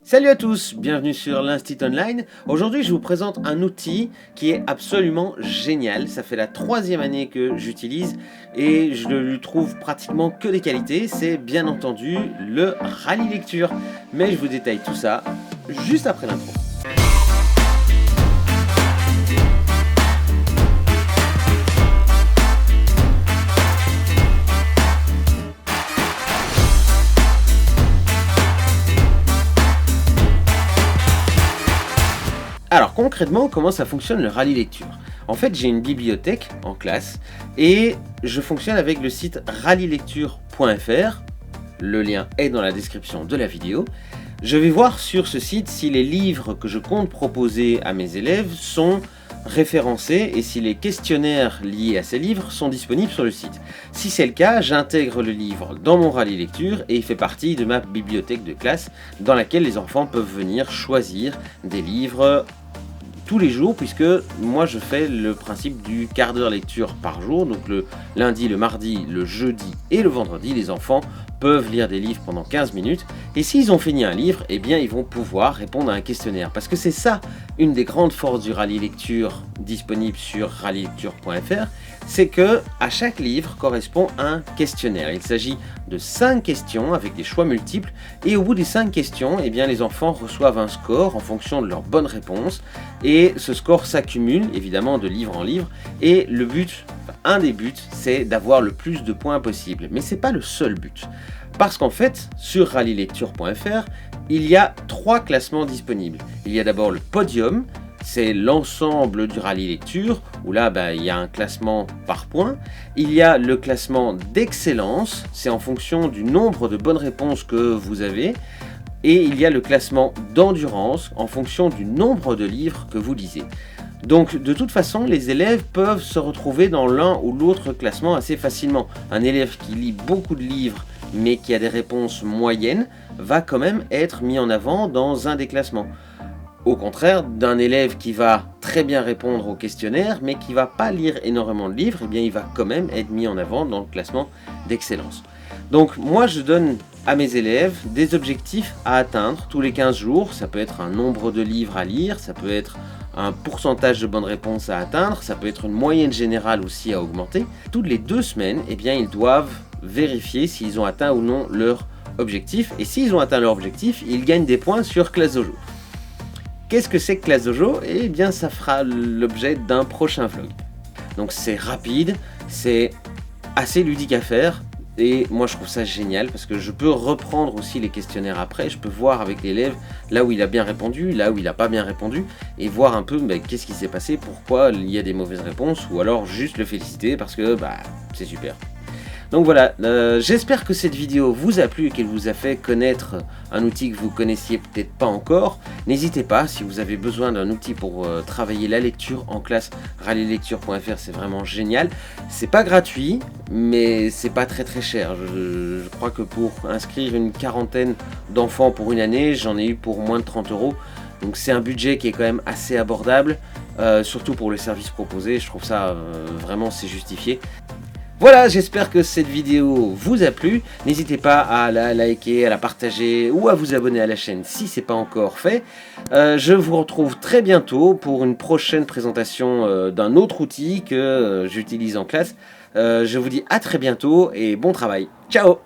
Salut à tous, bienvenue sur l'Instit Online. Aujourd'hui, je vous présente un outil qui est absolument génial. Ça fait la 3e année que j'utilise et je lui trouve pratiquement que des qualités. C'est bien entendu le Rallye Lecture. Mais je vous détaille tout ça juste après l'intro. Alors concrètement, comment ça fonctionne le Rallye Lecture? En fait, j'ai une bibliothèque en classe et je fonctionne avec le site rallylecture.fr. Le lien est dans la description de la vidéo. Je vais voir sur ce site si les livres que je compte proposer à mes élèves sont référencés et si les questionnaires liés à ces livres sont disponibles sur le site. Si c'est le cas, j'intègre le livre dans mon Rallye Lecture et il fait partie de ma bibliothèque de classe dans laquelle les enfants peuvent venir choisir des livres tous les jours, puisque moi je fais le principe du quart d'heure lecture par jour. Donc le lundi, le mardi, le jeudi et le vendredi, les enfants peuvent lire des livres pendant 15 minutes et s'ils ont fini un livre, eh bien ils vont pouvoir répondre à un questionnaire, parce que c'est ça une des grandes forces du Rallye Lecture disponible sur rallylecture.fr, c'est que à chaque livre correspond un questionnaire. Il s'agit de 5 questions avec des choix multiples et au bout des 5 questions, eh bien les enfants reçoivent un score en fonction de leurs bonnes réponses et ce score s'accumule évidemment de livre en livre et le but, un des buts, c'est d'avoir le plus de points possible. Mais c'est pas le seul but. Parce qu'en fait, sur rallylecture.fr, il y a 3 classements disponibles. Il y a d'abord le podium, c'est l'ensemble du Rallye Lecture, où là il y a un classement par points. Il y a le classement d'excellence, c'est en fonction du nombre de bonnes réponses que vous avez. Et il y a le classement d'endurance, en fonction du nombre de livres que vous lisez. Donc de toute façon, les élèves peuvent se retrouver dans l'un ou l'autre classement assez facilement. Un élève qui lit beaucoup de livres mais qui a des réponses moyennes va quand même être mis en avant dans un des classements. Au contraire d'un élève qui va très bien répondre au questionnaire mais qui va pas lire énormément de livres, eh bien il va quand même être mis en avant dans le classement d'excellence. Donc moi je donne à mes élèves des objectifs à atteindre tous les 15 jours. Ça peut être un nombre de livres à lire, ça peut être un pourcentage de bonnes réponses à atteindre, ça peut être une moyenne générale aussi à augmenter. Toutes les 2 semaines, eh bien, ils doivent vérifier s'ils ont atteint ou non leur objectif. Et s'ils ont atteint leur objectif, ils gagnent des points sur Classe Dojo. Qu'est-ce que c'est que Classe Dojo? Eh bien, ça fera l'objet d'un prochain vlog. Donc c'est rapide, c'est assez ludique à faire. Et moi je trouve ça génial parce que je peux reprendre aussi les questionnaires après, je peux voir avec l'élève là où il a bien répondu, là où il n'a pas bien répondu et voir un peu qu'est-ce qui s'est passé, pourquoi il y a des mauvaises réponses ou alors juste le féliciter parce que c'est super. Donc voilà, j'espère que cette vidéo vous a plu et qu'elle vous a fait connaître un outil que vous connaissiez peut-être pas encore. N'hésitez pas, si vous avez besoin d'un outil pour travailler la lecture en classe, rallylecture.fr, c'est vraiment génial. C'est pas gratuit, mais c'est pas très cher. Je crois que pour inscrire une quarantaine d'enfants pour une année, j'en ai eu pour moins de 30 €. Donc c'est un budget qui est quand même assez abordable, surtout pour le service proposé. Je trouve ça vraiment c'est justifié. Voilà, j'espère que cette vidéo vous a plu. N'hésitez pas à la liker, à la partager ou à vous abonner à la chaîne si ce n'est pas encore fait. Je vous retrouve très bientôt pour une prochaine présentation d'un autre outil que j'utilise en classe. Je vous dis à très bientôt et bon travail. Ciao!